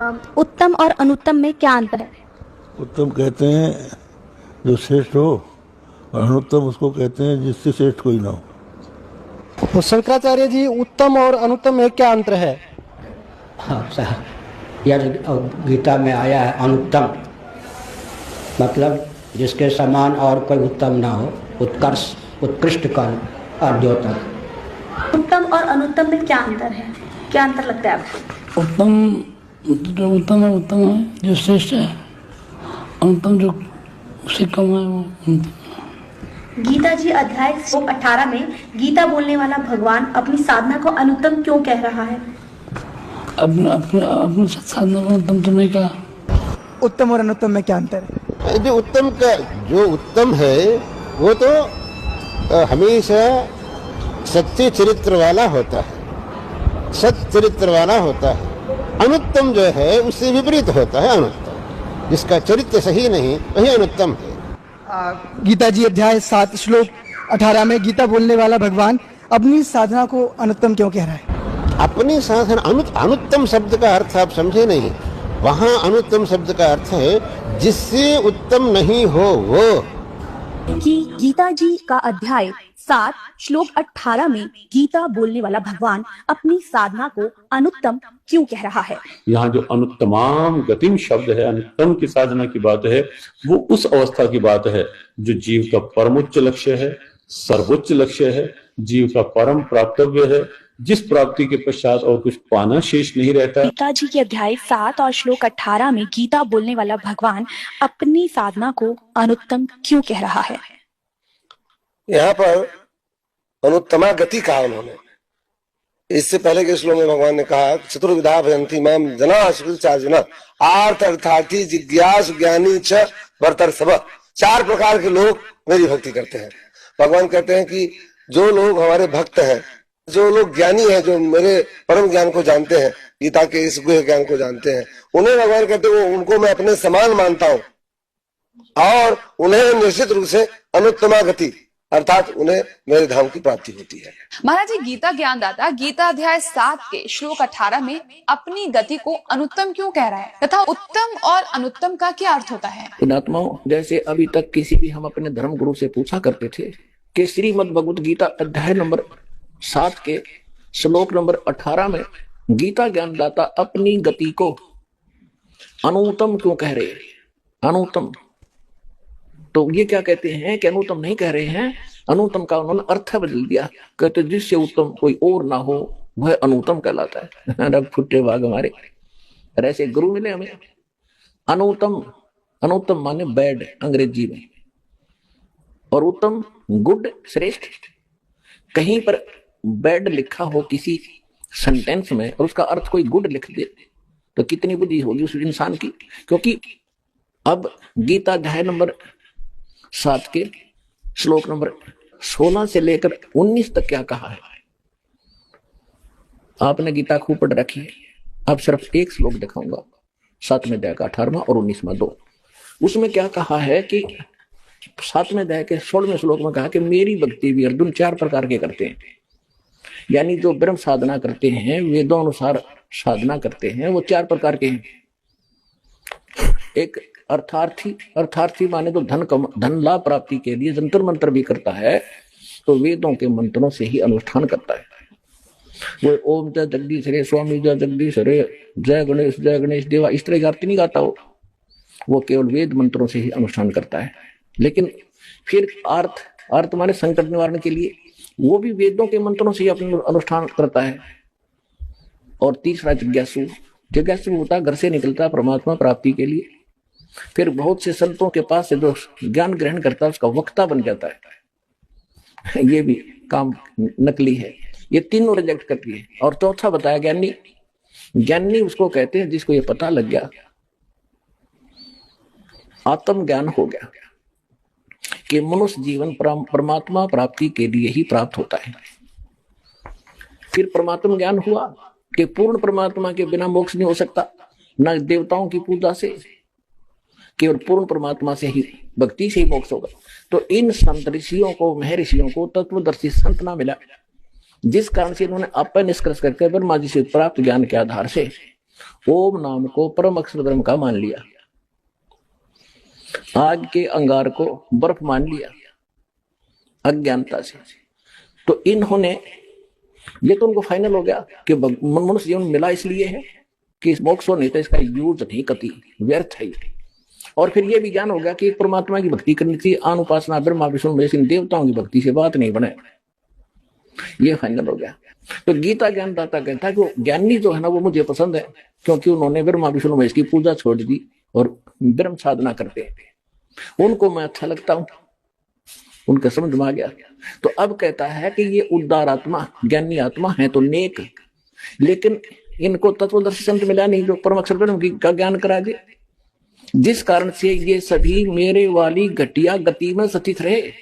उत्तम और अनुत्तम में क्या अंतर है? उत्तम कहते हैं जो श्रेष्ठ हो, और अनुत्तम उसको कहते हैं जिससे श्रेष्ठ कोई ना हो। तो शंकराचार्य जी, उत्तम और अनुत्तम में क्या अंतर है? हाँ सर, यह गीता में आया है अनुत्तम, मतलब जिसके समान और कोई उत्तम ना हो, उत्कर्ष उत्कृष्ट कर अर्धोत्तम। उत्तम और अनुत्तम में क्या अंतर है? क्या अंतर लगता है आपको? उत्तम जो उत्तम है जो श्रेष्ठ है, अनुत्तम जो उससे कम है वो अनुत्तम। गीता जी अध्याय श्लोक 18 में गीता बोलने वाला भगवान अपनी साधना को अनुत्तम क्यों कह रहा है? अपने साधना को अनुत्तम तो नहीं कहा। उत्तम और अनुत्तम में क्या अंतर है? जो उत्तम है वो तो हमेशा सच्चे चरित्र वाला होता है, सत चरित्र वाला होता है। अनुत्तम जो है उससे विपरीत होता है अनुत्तम, जिसका चरित्र सही नहीं वही अनुत्तम है। गीता जी अध्याय 7 श्लोक 18 में गीता बोलने वाला भगवान अपनी साधना को अनुत्तम क्यों कह रहा है? अपनी साधना अनुत्तम शब्द का अर्थ आप समझे नहीं। वहाँ अनुत्तम शब्द का अर्थ है जिससे उत्तम नहीं हो वो। कि गीता जी का अध्याय 7 श्लोक 18 में गीता बोलने वाला भगवान अपनी साधना को अनुत्तम क्यों कह रहा है? यहाँ जो अनुत्तमाम गतिम शब्द है, अनुत्तम की साधना की बात है, वो उस अवस्था की बात है जो जीव का परमोच्च लक्ष्य है, सर्वोच्च लक्ष्य है, जीव का परम प्राप्तव्य है, जिस प्राप्ति के पश्चात और कुछ पाना शेष नहीं रहता। गीता जी के अध्याय 7 और श्लोक 18 में गीता बोलने वाला भगवान अपनी साधना को अनुत्तम क्यों कह रहा है? यहाँ पर अनुत्तमा गति कहा उन्होंने। इससे पहले के श्लोक में भगवान ने कहा चतुर्विधा भजन्ति माम जना चार्जुन आर्थ अर्थार्थी जिज्ञासु ज्ञानी च वर्तर सब। 4 प्रकार के लोग मेरी भक्ति करते हैं। भगवान कहते हैं कि जो लोग हमारे भक्त हैं, जो लोग ज्ञानी हैं, जो मेरे परम ज्ञान को जानते हैं, गीता के इस गुह्य ज्ञान को जानते हैं, उन्हें भगवान कहते हैं उनको मैं अपने समान मानता हूँ और उन्हें निश्चित रूप से अनुत्तमा गति अर्थात उन्हें मेरे धाम की प्राप्ति होती है। महाराज जी, गीता ज्ञानदाता गीता अध्याय 7 के श्लोक 18 में अपनी गति को अनुत्तम क्यों कह रहा है तथा उत्तम और अनुत्तम का क्या अर्थ होता है? पुण्यात्माओं, जैसे अभी तक किसी भी हम अपने धर्म गुरु से पूछा करते थे कि श्रीमद् भगवत गीता अध्याय नंबर 7 के श्लोक नंबर 18 में गीता ज्ञानदाता अपनी गति को अनुत्तम क्यों कह रहे हैं? अनुत्तम तो ये क्या कहते हैं कि अनुत्तम नहीं कह रहे हैं। अनुत्तम का उन्होंने अर्थ बदल दिया, कहते जिससे उत्तम कोई और ना हो वह अनुत्तम कहलाता है। रब फुटे भाग हमारे। ऐसे गुरु मिले हमें। अनुत्तम, अनुत्तम माने बैड अंग्रेजी में, और उत्तम गुड श्रेष्ठ। कहीं पर बैड लिखा हो किसी सेंटेंस में और उसका अर्थ कोई गुड लिख दे तो कितनी बुद्धि होगी उस इंसान की। क्योंकि अब गीता अध्याय नंबर 7 के श्लोक नंबर 16 से लेकर 19 तक क्या कहा है? आपने गीता खूब पढ़ रखी है। अब सिर्फ एक श्लोक दिखाऊंगा, 7वें अध्याय का 18वां और 19वां 2। उसमें क्या कहा है कि 7वें अध्याय के 16वें श्लोक में कहा कि मेरी भक्ति भी अर्जुन 4 प्रकार के करते हैं। यानी जो ब्रह्म साधना करते हैं, वेदों अनुसार साधना करते हैं, वो 4 प्रकार के हैं। एक अर्थार्थी, अर्थार्थी माने तो धन लाभ प्राप्ति के लिए जंतर मंत्र भी करता है, तो वेदों के मंत्रों से ही अनुष्ठान करता है। वो ओम जय जगदीश रे, स्वामी जय जगदीश रे, जय गणेश देवा, इस तरह की आरती नहीं गाता वो केवल वेद मंत्रों से ही अनुष्ठान करता है। लेकिन फिर अर्थ माने संकट निवारण के लिए वो भी वेदों के मंत्रों से ही अपना अनुष्ठान करता है। और तीसरा जिज्ञासु, जिज्ञासु होता है घर से निकलता परमात्मा प्राप्ति के लिए, फिर बहुत से संतों के पास से जो ज्ञान ग्रहण करता है उसका वक्ता बन जाता है। ये भी काम नकली है। ये तीनों रिजेक्ट करती है। और चौथा बताया ज्ञानी। ज्ञानी उसको कहते हैं जिसको ये पता लग गया, आत्म ज्ञान हो गया कि मनुष्य जीवन परमात्मा प्राप्ति के लिए ही प्राप्त होता है। फिर परमात्मा ज्ञान हुआ कि पूर्ण परमात्मा के बिना मोक्ष नहीं हो सकता, न देवताओं की पूजा से, केवल पूर्ण परमात्मा से ही, भक्ति से ही मोक्ष होगा। तो इन संत ऋषियों को, महर्षियों को तत्वदर्शी संत ना मिला, जिस कारण से इन्होंने अपन निष्कर्ष करके ब्रह्मा जी से प्राप्त ज्ञान के आधार से ओम नाम को परम अक्षर ब्रह्म का मान लिया, आग के अंगार को बर्फ मान लिया अज्ञानता से। तो इन्होंने, ये तो उनको फाइनल हो गया कि मनुष्य जीवन मिला इसलिए है कि इस मोक्ष नहीं तो इसका यूज नहीं कति व्यर्थ है। और फिर ये भी ज्ञान हो गया कि परमात्मा की भक्ति करनी चाहिए, आन उपासना ब्रह्मा विष्णु महेश इन देवताओं की भक्ति से बात नहीं बने, ये फाइनल हो गया। तो गीता ज्ञानदाता कहता है कि ज्ञानी जो है ना वो मुझे पसंद है, क्योंकि उन्होंने ब्रह्मा विष्णु महेश की पूजा छोड़ दी और ब्रह्म साधना करते हैं, उनको मैं अच्छा लगता हूं, उनका समझ में आ गया। तो अब कहता है कि ये उदार आत्मा ज्ञानी आत्मा है तो नेक, लेकिन इनको तत्वदर्शी संत मिला नहीं जो परम अक्षर ब्रह्म का ज्ञान करा दे, जिस कारण से ये सभी मेरे वाली घटिया गति में स्थित रहे।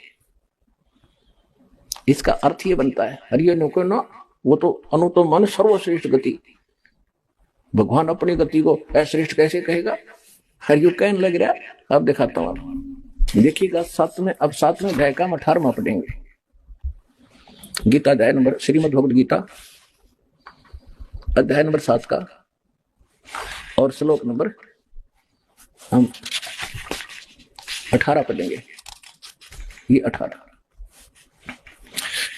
इसका अर्थ ये बनता है हरियो नको ना, वो तो अनुतम मन सर्वश्रेष्ठ गति, भगवान अपनी गति को अश्रेष्ठ कैसे कहेगा? हरियो कहने लग रहा है। अब दिखाता हूं आप देखिएगा, सातवें अध्याय का 18वां पढ़ेंगे। गीता अध्याय नंबर, श्रीमद् भगवद गीता अध्याय नंबर 7 का और श्लोक नंबर हम 18 पढ़ेंगे। ये 18,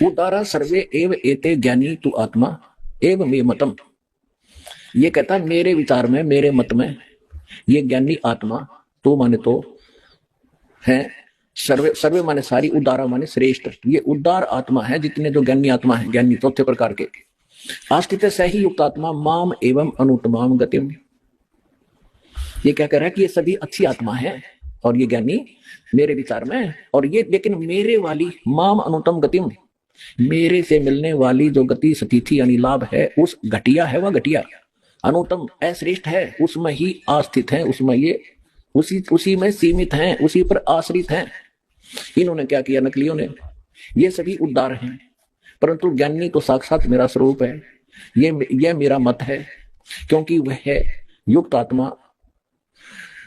उदारा सर्वे एव एते ज्ञानी तु आत्मा एव मे मतम। ये कहता मेरे विचार में, मेरे मत में ये ज्ञानी आत्मा तो माने तो है, सर्वे सर्वे माने सारी, उदारा माने श्रेष्ठ, ये उदार आत्मा है जितने जो ज्ञानी आत्मा है, ज्ञानी चौथे प्रकार के। आस्थित सही युक्त आत्मा माम एवं अनुत्तमाम गतिम। ये क्या कह रहा है कि ये सभी अच्छी आत्मा है और ये ज्ञानी मेरे विचार में, और ये लेकिन मेरे वाली माम अनुत्तम गतिम, मेरे से मिलने वाली जो गति स्थिति यानी लाभ है उस घटिया है, वह घटिया अनुत्तम अश्रेष्ठ है, उसमें ही आस्थित है, उसमें ये उसी में सीमित हैं, उसी पर आश्रित हैं। इन्होंने क्या किया नकलियों ने, ये सभी उदार हैं परंतु ज्ञानी तो साक्षात मेरा स्वरूप है, ये मेरा मत है, क्योंकि वह है युक्त आत्मा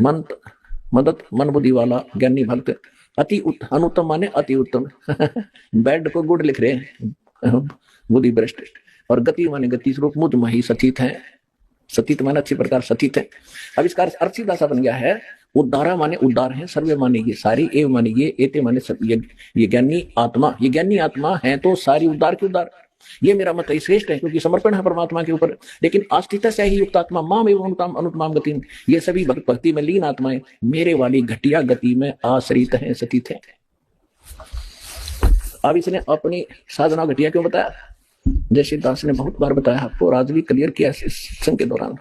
मदत मन बुद्धि वाला ज्ञानी भक्त, अति अनुत्तम माने अति उत्तम बेड को गुड लिख रहे हैं बुद्धि भ्रष्ट, और गति माने गति स्वरूप मुझ में ही सचित है, सतीत माने अच्छी प्रकार सतीत है। अब इसका अर्थ सीधा सा बन गया है, उदारा माने उदार है, सर्वे माने ये सारी, एव माने ये, एते माने सब, ये ज्ञानी आत्मा, ये ज्ञानी आत्मा है तो सारी उदार की उदार, ये मेरा मत श्रेष्ठ है क्योंकि समर्पण है परमात्मा के ऊपर। लेकिन आस्थित से ही युक्त आत्मा माम एवं अनुत्तमाम गति, ये सभी भक्ति में लीन आत्माएं मेरे वाली घटिया गति में आश्रित हैं, सतीत हैं। अब इसने अपनी साधना घटिया क्यों बताया? जैसे दास ने बहुत बार बताया आपको, आज भी क्लियर किया इस संग के दौरान।